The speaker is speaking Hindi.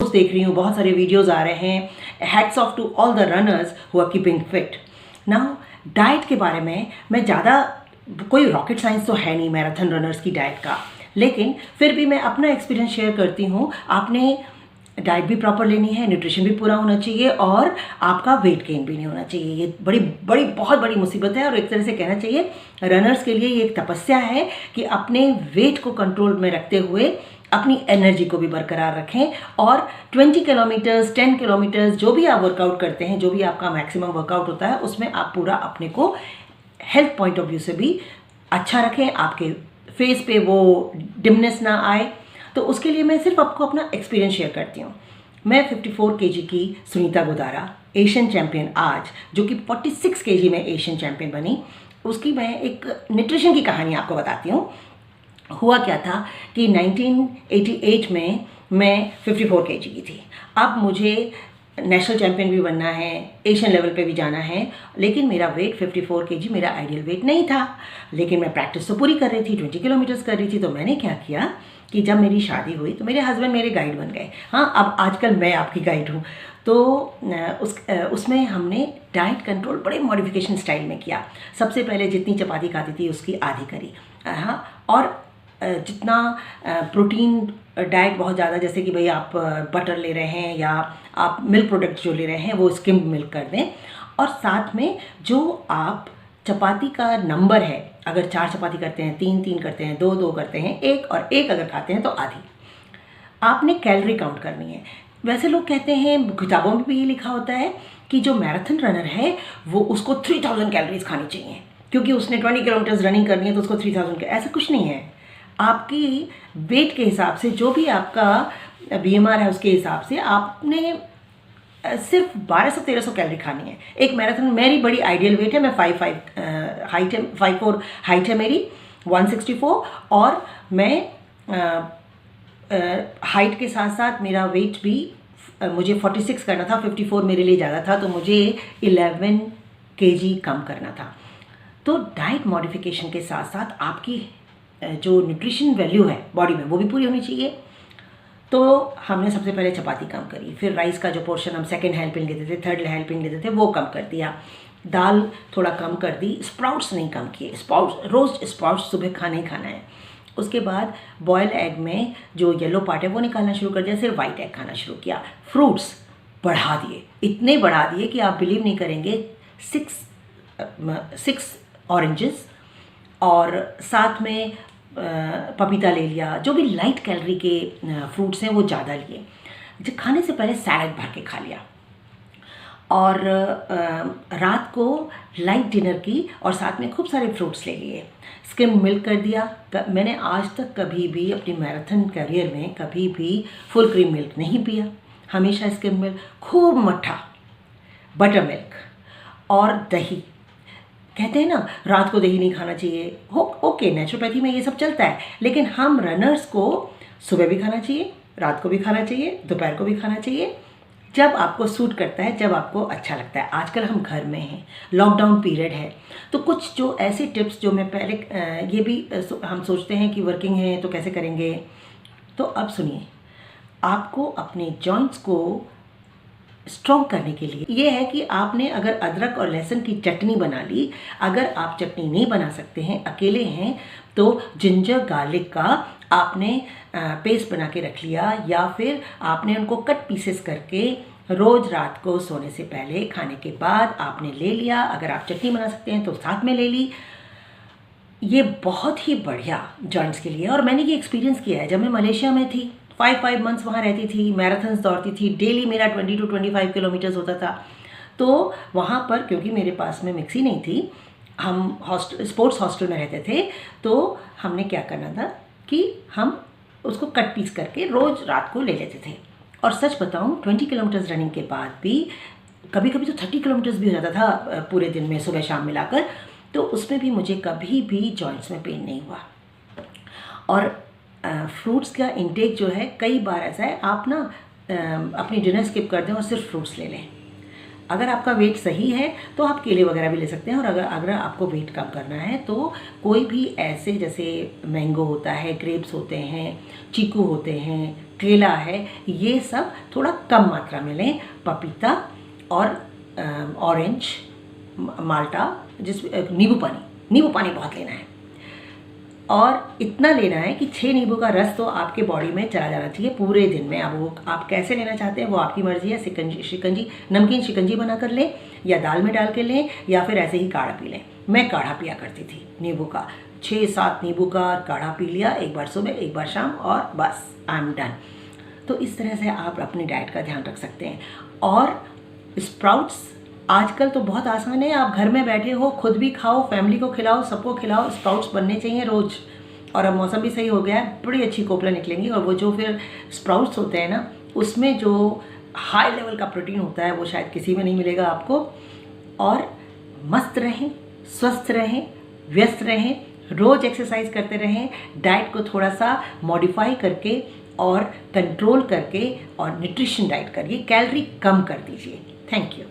फ़ोटोज़ देख रही हूँ, बहुत सारे वीडियोज़ आ रहे हैं। Hats off to all the runners who are keeping fit. Now diet के बारे में मैं ज़्यादा, कोई रॉकेट साइंस तो है नहीं मैराथन रनर्स की डाइट का, लेकिन फिर भी मैं अपना एक्सपीरियंस शेयर करती हूँ। आपने डाइट भी प्रॉपर लेनी है, न्यूट्रिशन भी पूरा होना चाहिए और आपका वेट गेन भी नहीं होना चाहिए। ये बहुत बड़ी मुसीबत है और एक तरह से कहना चाहिए रनर्स के लिए ये एक तपस्या है कि अपने वेट को कंट्रोल में रखते हुए अपनी एनर्जी को भी बरकरार रखें और 20 किलोमीटर्स 10 किलोमीटर्स जो भी आप वर्कआउट करते हैं, जो भी आपका मैक्सिमम वर्कआउट होता है, उसमें आप पूरा अपने को हेल्थ पॉइंट ऑफ व्यू से भी अच्छा रखें, आपके फेस पे वो डिमनेस ना आए। तो उसके लिए मैं सिर्फ आपको अपना एक्सपीरियंस शेयर करती हूँ। मैं 54 केजी की सुनीता गुदारा, एशियन चैम्पियन आज, जो कि 46 केजी में एशियन चैम्पियन बनी, उसकी मैं एक न्यूट्रिशन की कहानी आपको बताती हूँ। हुआ क्या था कि 1988 में मैं 54 केजी की थी। अब मुझे नेशनल चैम्पियन भी बनना है, एशियन लेवल पे भी जाना है, लेकिन मेरा वेट 54 केजी मेरा आइडियल वेट नहीं था। लेकिन मैं प्रैक्टिस तो पूरी कर रही थी, 20 किलोमीटर्स कर रही थी। तो मैंने क्या किया कि जब मेरी शादी हुई तो मेरे हस्बैंड मेरे गाइड बन गए। हाँ, अब आजकल मैं आपकी गाइड हूँ। तो उसमें हमने डाइट कंट्रोल बड़े मॉडिफिकेशन स्टाइल में किया। सबसे पहले जितनी चपाती खाती थी उसकी आधी करी। हाँ, और जितना प्रोटीन डाइट बहुत ज़्यादा, जैसे कि भाई आप बटर ले रहे हैं या आप मिल्क प्रोडक्ट जो ले रहे हैं वो स्किम्ड मिल्क कर दें। और साथ में जो आप चपाती का नंबर है, अगर 4 चपाती करते हैं, 3 करते हैं, 2 करते हैं, 1 और 1 अगर खाते हैं तो आधी आपने कैलोरी काउंट करनी है। वैसे लोग कहते हैं, किताबों में भी ये लिखा होता है कि जो मैराथन रनर है वो उसको 3000 कैलोरीज खानी चाहिए, क्योंकि उसने 20 किलोमीटर्स रनिंग करनी है तो उसको 3000। ऐसा कुछ नहीं है। आपकी वेट के हिसाब से, जो भी आपका BMR है उसके हिसाब से आपने सिर्फ 1200-1300 कैलोरी खानी है। एक मैराथन, मेरी बड़ी आइडियल वेट है, मैं 5'4" हाइट है मेरी, 164, और मैं हाइट के साथ साथ मेरा वेट भी मुझे 46 करना था, 54 मेरे लिए ज़्यादा था, तो मुझे 11 केजी कम करना था। तो डाइट मॉडिफिकेशन के साथ साथ आपकी जो न्यूट्रिशन वैल्यू है बॉडी में वो भी पूरी होनी चाहिए। तो हमने सबसे पहले चपाती कम करी, फिर राइस का जो पोर्शन हम सेकेंड हेल्पिंग लेते थे, थर्ड हेल्पिंग लेते थे, वो कम कर दिया। दाल थोड़ा कम कर दी, स्प्राउट्स नहीं कम किए, रोज़ स्प्राउट्स सुबह खाना ही खाना है। उसके बाद बॉयल एग में जो येलो पार्ट है वो निकालना शुरू कर दिया, सिर्फ वाइट एग खाना शुरू किया। फ्रूट्स बढ़ा दिए, इतने बढ़ा दिए कि आप बिलीव नहीं करेंगे, 6 ऑरेंजेस और साथ में पपीता ले लिया। जो भी लाइट कैलोरी के फ्रूट्स हैं वो ज़्यादा लिए। जब खाने से पहले सैलड भर के खा लिया और रात को लाइट डिनर की और साथ में खूब सारे फ्रूट्स ले लिए। स्किम मिल्क कर दिया। मैंने आज तक कभी भी अपनी मैराथन करियर में कभी भी फुल क्रीम मिल्क नहीं पिया, हमेशा स्किम मिल्क, खूब मट्ठा, बटर मिल्क और दही। कहते हैं ना रात को दही नहीं खाना चाहिए, ओके, नेचुरोपैथी में ये सब चलता है, लेकिन हम रनर्स को सुबह भी खाना चाहिए, रात को भी खाना चाहिए, दोपहर को भी खाना चाहिए, जब आपको सूट करता है, जब आपको अच्छा लगता है। आजकल हम घर में हैं, लॉकडाउन पीरियड है, तो कुछ जो ऐसे टिप्स जो मैं पहले ये भी हम सोचते हैं कि वर्किंग है तो कैसे करेंगे, तो अब सुनिए। आपको अपने जॉइंट्स को स्ट्रॉन्ग करने के लिए ये है कि आपने अगर अदरक और लहसुन की चटनी बना ली, अगर आप चटनी नहीं बना सकते हैं, अकेले हैं, तो जिंजर गार्लिक का आपने पेस्ट बना के रख लिया, या फिर आपने उनको कट पीसेस करके रोज़ रात को सोने से पहले खाने के बाद आपने ले लिया। अगर आप चटनी बना सकते हैं तो साथ में ले ली। ये बहुत ही बढ़िया जॉइंट्स के लिए, और मैंने ये एक्सपीरियंस किया है। जब मैं मलेशिया में थी, 5 मंथ्स वहाँ रहती थी, मैराथन्स दौड़ती थी, डेली मेरा 20 to 25 किलोमीटर्स होता था। तो वहाँ पर क्योंकि मेरे पास में मिक्सी नहीं थी, हम स्पोर्ट्स हॉस्टल में रहते थे, तो हमने क्या करना था कि हम उसको कट पीस करके रोज़ रात को ले लेते थे। और सच बताऊँ, 20 किलोमीटर्स रनिंग के बाद भी कभी कभी तो 30 किलोमीटर्स भी हो जाता था पूरे दिन में, सुबह शाम मिलाकर, तो उसमें भी मुझे कभी भी जॉइंट्स में पेन नहीं हुआ। और फ्रूट्स का इंटेक जो है, कई बार ऐसा है आप ना अपनी डिनर स्किप कर दें और सिर्फ फ्रूट्स ले लें। अगर आपका वेट सही है तो आप केले वगैरह भी ले सकते हैं, और अगर आपको वेट कम करना है तो कोई भी ऐसे, जैसे मैंगो होता है, ग्रेप्स होते हैं, चीकू होते हैं, केला है, ये सब थोड़ा कम मात्रा में लें। पपीता और ऑरेंज, माल्टा, नींबू पानी बहुत लेना है, और इतना लेना है कि 6 नींबू का रस तो आपके बॉडी में चला जाना चाहिए पूरे दिन में। अब वो आप कैसे लेना चाहते हैं वो आपकी मर्जी है। शिकंजी, नमकीन शिकंजी बना कर लें, या दाल में डाल के लें, या फिर ऐसे ही काढ़ा पी लें। मैं काढ़ा पिया करती थी नींबू का, 6-7 नींबू का काढ़ा पी लिया, एक बार सुबह एक बार शाम, और बस आई एम डन। तो इस तरह से आप अपनी डाइट का ध्यान रख सकते हैं। और स्प्राउट्स आजकल तो बहुत आसान है, आप घर में बैठे हो, खुद भी खाओ, फैमिली को खिलाओ, सबको खिलाओ। स्प्राउट्स बनने चाहिए रोज़, और अब मौसम भी सही हो गया है, बड़ी अच्छी कोपला निकलेंगी। और वो जो फिर स्प्राउट्स होते हैं ना, उसमें जो हाई लेवल का प्रोटीन होता है वो शायद किसी में नहीं मिलेगा आपको। और मस्त रहें, स्वस्थ रहें, व्यस्त रहें, रोज़ एक्सरसाइज करते रहें, डाइट को थोड़ा सा मॉडिफाई करके और कंट्रोल करके, और न्यूट्रिशन डाइट करिए, कैलोरी कम कर दीजिए। Thank you.